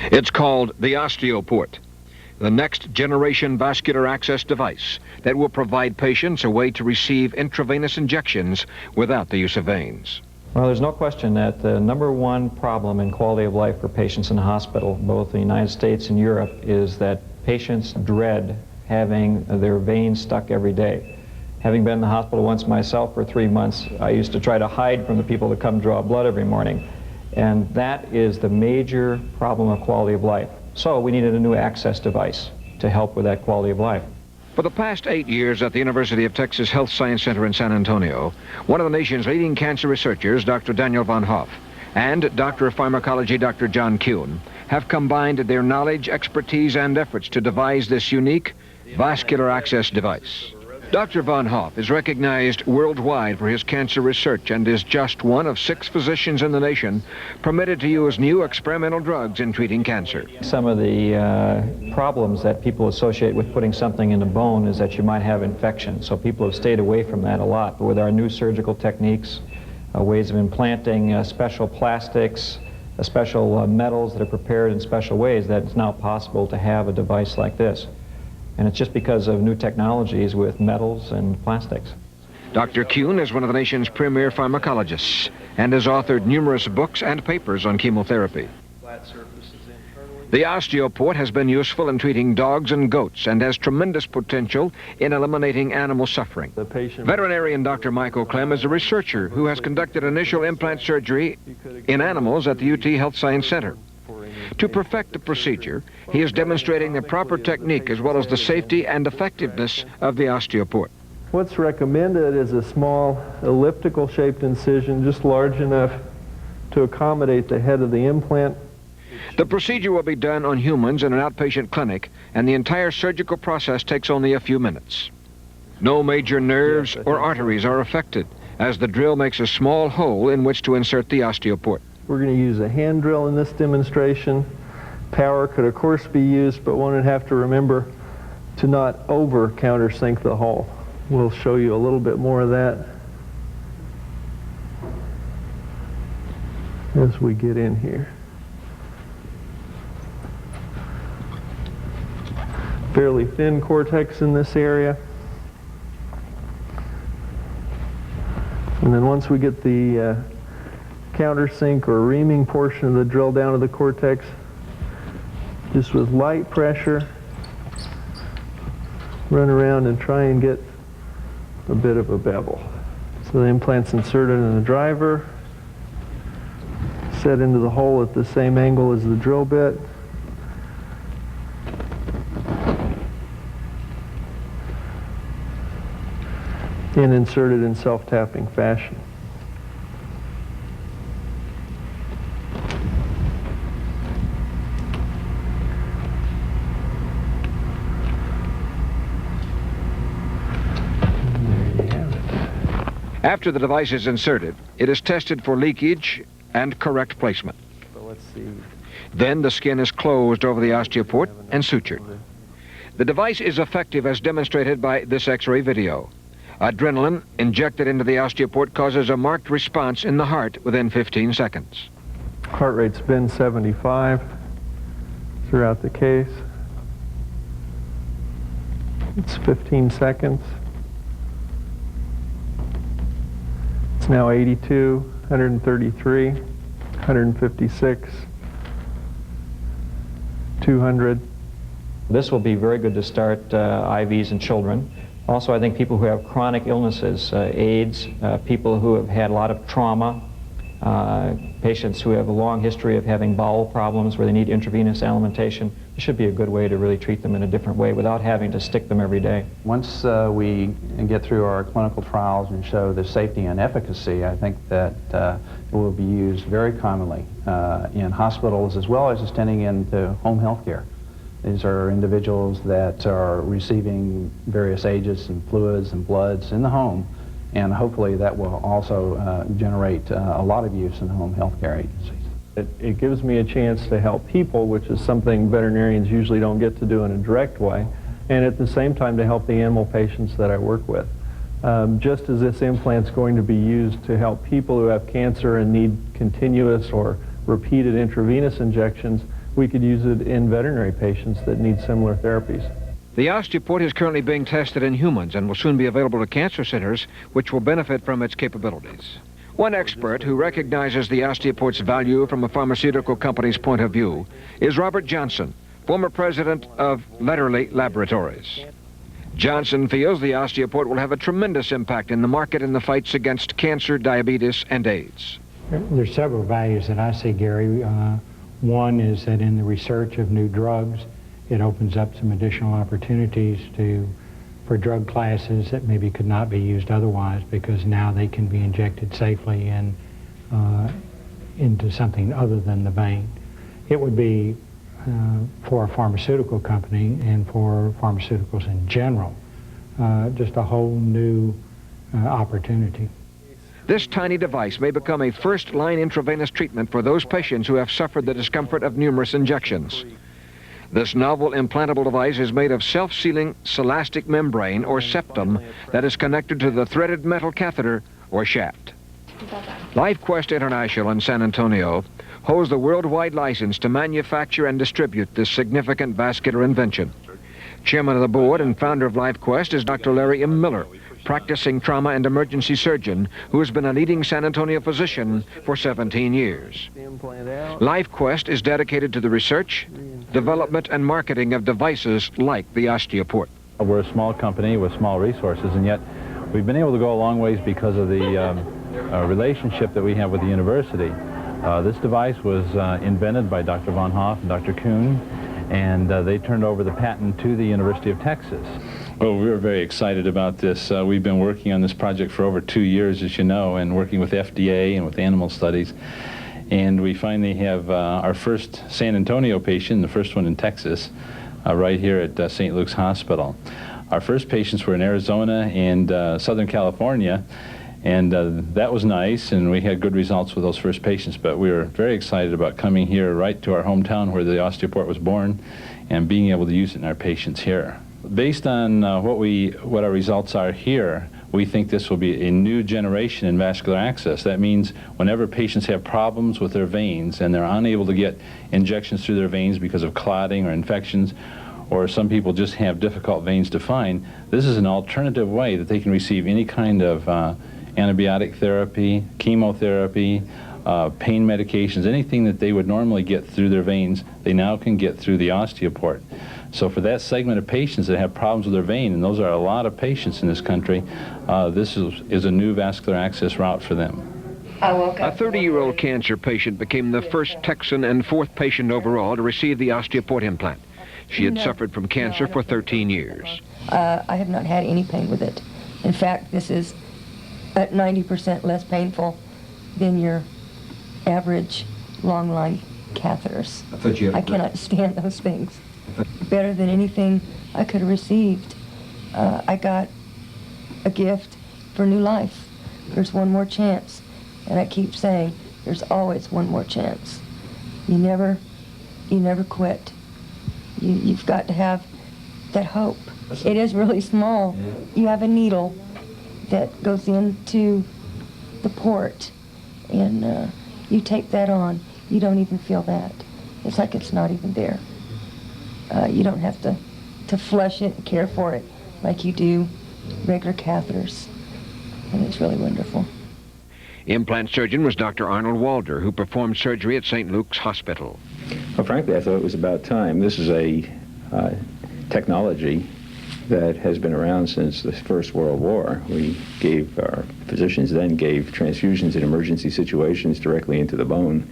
It's called the Osteoport, the next generation vascular access device that will provide patients a way to receive intravenous injections without the use of veins. Well, there's no question that the #1 problem in quality of life for patients in the hospital, both in the United States and Europe, is that patients dread having their veins stuck every day. Having been in the hospital once myself for 3 months, I used to try to hide from the people that come draw blood every morning. And that is the major problem of quality of life. So we needed a new access device to help with that quality of life. For the past 8 years at the University of Texas Health Science Center in San Antonio, one of the nation's leading cancer researchers, Dr. Daniel von Hoff, and Doctor of Pharmacology, Dr. John Kuhn, have combined their knowledge, expertise, and efforts to devise this unique vascular access device. Dr. von Hoff is recognized worldwide for his cancer research and is just one of 6 physicians in the nation permitted to use new experimental drugs in treating cancer. Some of the problems that people associate with putting something in the bone is that you might have infection. So people have stayed away from that a lot. But with our new surgical techniques, ways of implanting special plastics, special metals that are prepared in special ways, that it's now possible to have a device like this. And it's just because of new technologies with metals and plastics. Dr. Kuhn is one of the nation's premier pharmacologists and has authored numerous books and papers on chemotherapy. The Osteoport has been useful in treating dogs and goats and has tremendous potential in eliminating animal suffering. Veterinarian Dr. Michael Clem is a researcher who has conducted initial implant surgery in animals at the UT Health Science Center. To perfect the procedure, he is demonstrating the proper technique as well as the safety and effectiveness of the Osteoport. What's recommended is a small elliptical shaped incision just large enough to accommodate the head of the implant. The procedure will be done on humans in an outpatient clinic, and the entire surgical process takes only a few minutes. No major nerves or arteries are affected, as the drill makes a small hole in which to insert the Osteoport. We're going to use a hand drill in this demonstration. Power could of course be used, but one would have to remember to not over countersink the hole. We'll show you a little bit more of that as we get in here. Fairly thin cortex in this area. And then once we get the countersink or reaming portion of the drill down to the cortex, just with light pressure, run around and try and get a bit of a bevel. So the implant's inserted in the driver, set into the hole at the same angle as the drill bit. And inserted in self-tapping fashion. After the device is inserted, it is tested for leakage and correct placement. So let's see. Then the skin is closed over the Osteoport and sutured. The device is effective as demonstrated by this X-ray video. Adrenaline injected into the Osteoport causes a marked response in the heart within 15 seconds. Heart rate's been 75 throughout the case. It's 15 seconds. It's now 82, 133, 156, 200. This will be very good to start IVs in children. Also, I think people who have chronic illnesses, AIDS, people who have had a lot of trauma, patients who have a long history of having bowel problems where they need intravenous alimentation, it should be a good way to really treat them in a different way without having to stick them every day. Once we get through our clinical trials and show the safety and efficacy, I think that it will be used very commonly in hospitals as well as extending into home health care. These are individuals that are receiving various agents and fluids and bloods in the home, and hopefully that will also generate a lot of use in home health care agencies. It gives me a chance to help people, which is something veterinarians usually don't get to do in a direct way, and at the same time to help the animal patients that I work with. Just as this implant's going to be used to help people who have cancer and need continuous or repeated intravenous injections, we could use it in veterinary patients that need similar therapies. The Osteoport is currently being tested in humans and will soon be available to cancer centers, which will benefit from its capabilities. One expert who recognizes the Osteoport's value from a pharmaceutical company's point of view is Robert Johnson, former president of Letterly Laboratories. Johnson feels the Osteoport will have a tremendous impact in the market in the fights against cancer, diabetes, and AIDS. There's several values that I see, Gary. One is that in the research of new drugs, it opens up some additional opportunities for drug classes that maybe could not be used otherwise, because now they can be injected safely and into something other than the vein. It would be for a pharmaceutical company and for pharmaceuticals in general, just a whole new opportunity. This tiny device may become a first-line intravenous treatment for those patients who have suffered the discomfort of numerous injections. This novel implantable device is made of self-sealing celastic membrane, or septum, that is connected to the threaded metal catheter, or shaft. LifeQuest International in San Antonio holds the worldwide license to manufacture and distribute this significant vascular invention. Chairman of the board and founder of LifeQuest is Dr. Larry M. Miller, practicing trauma and emergency surgeon who has been a leading San Antonio physician for 17 years. LifeQuest is dedicated to the research, development, and marketing of devices like the Osteoport. We're a small company with small resources, and yet we've been able to go a long ways because of the relationship that we have with the university. This device was invented by Dr. Von Hoff and Dr. Kuhn, and they turned over the patent to the University of Texas. Well, we were very excited about this. We've been working on this project for over 2 years, as you know, and working with FDA and with animal studies. And we finally have our first San Antonio patient, the first one in Texas, right here at St. Luke's Hospital. Our first patients were in Arizona and Southern California, and that was nice, and we had good results with those first patients, but we were very excited about coming here right to our hometown where the Osteoport was born and being able to use it in our patients here. Based on what our results are here, we think this will be a new generation in vascular access. That means whenever patients have problems with their veins and they're unable to get injections through their veins because of clotting or infections, or some people just have difficult veins to find, this is an alternative way that they can receive any kind of antibiotic therapy, chemotherapy, pain medications, anything that they would normally get through their veins, they now can get through the Osteoport. So for that segment of patients that have problems with their vein, and those are a lot of patients in this country, this is a new vascular access route for them. A 30-year-old cancer patient became the first Texan and fourth patient overall to receive the Osteoport implant. She had suffered from cancer for 13 years. I have not had any pain with it. In fact, this is at 90% less painful than your average long-line catheters. I cannot stand those things. Better than anything I could have received. I got a gift for new life. There's one more chance. And I keep saying, there's always one more chance. You never quit. You've got to have that hope. It is really small. You have a needle that goes into the port, and you take that on. You don't even feel that. It's like it's not even there. You don't have to flush it and care for it like you do regular catheters. And it's really wonderful. Implant surgeon was Dr. Arnold Walder, who performed surgery at St. Luke's Hospital. Well, frankly, I thought it was about time. This is a technology that has been around since the First World War. Our physicians then gave transfusions in emergency situations directly into the bone.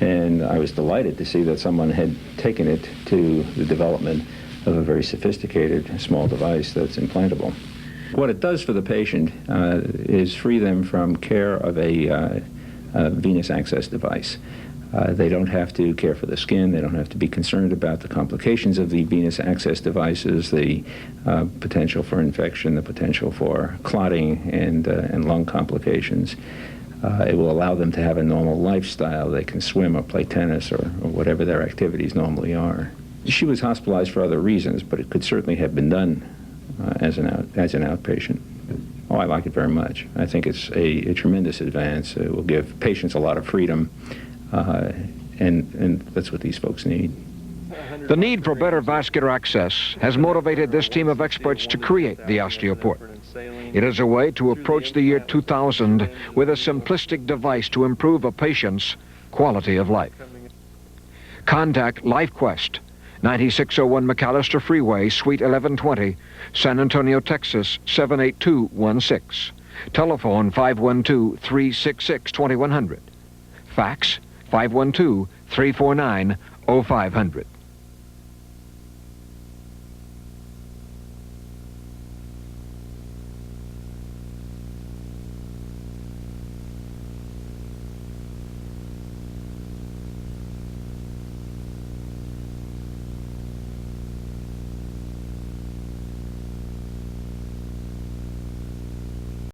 And I was delighted to see that someone had taken it to the development of a very sophisticated small device that's implantable. What it does for the patient is free them from care of a venous access device. They don't have to care for the skin. They don't have to be concerned about the complications of the venous access devices, the potential for infection, the potential for clotting and lung complications. It will allow them to have a normal lifestyle. They can swim or play tennis or whatever their activities normally are. She was hospitalized for other reasons, but it could certainly have been done as an outpatient. Oh, I like it very much. I think it's a tremendous advance. It will give patients a lot of freedom and that's what these folks need. The need for better vascular access has motivated this team of experts to create the Osteoport. It is a way to approach the year 2000 with a simplistic device to improve a patient's quality of life. Contact LifeQuest, 9601 McAllister Freeway, Suite 1120, San Antonio, Texas, 78216. Telephone 512-366-2100. Fax 512-349-0500.